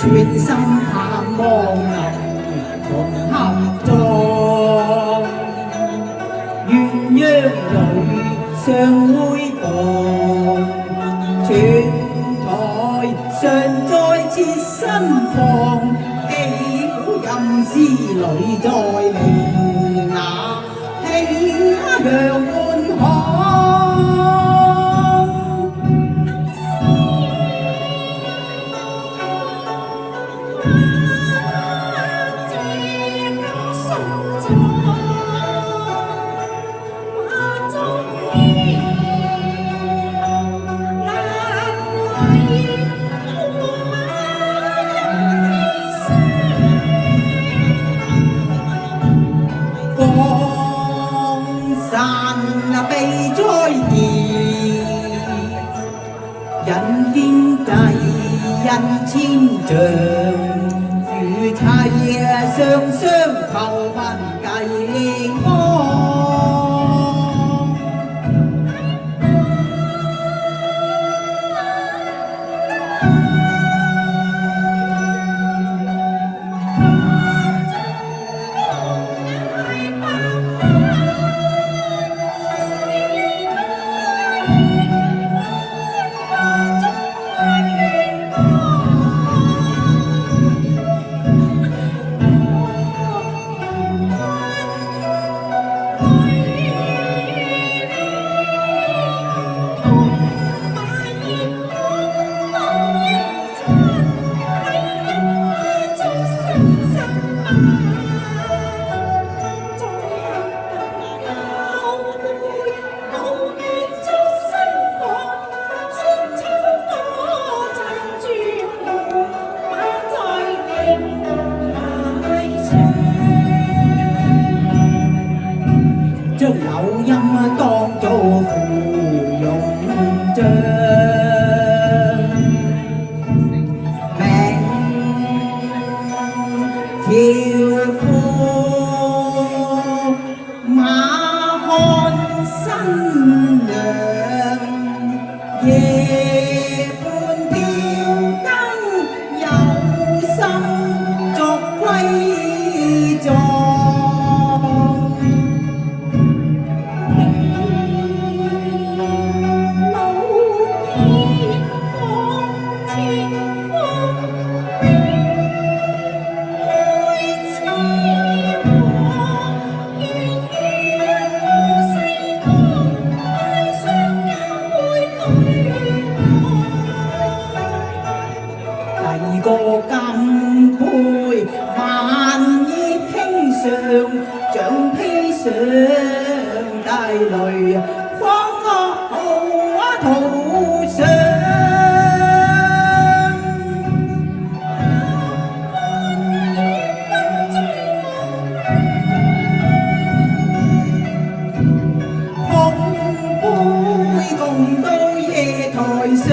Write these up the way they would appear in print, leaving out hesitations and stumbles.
全心盼望能同合作，鴛鴦裏相會共，全台常在切身房，幾苦任思侶在明那慶陽滿行。散悲災異，人獻祭印千丈，如齊上相求問計安。將柳陰當作芙蓉帳，明條褲馬看新娘，夜半挑燈有心作歸狀。第個金杯萬葉輕上，像披上大淚方可塗上。碰杯共到夜台上，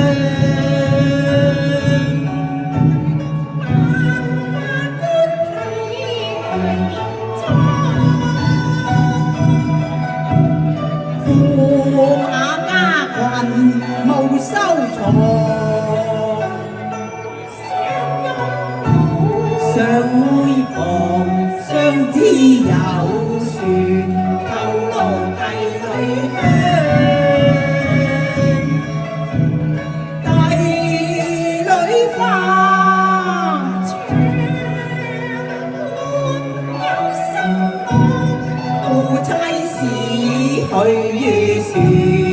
駙馬家群務收藏，相會旁相知有樹，透露帝女香，帝女花有心郎，夫妻時去於樹。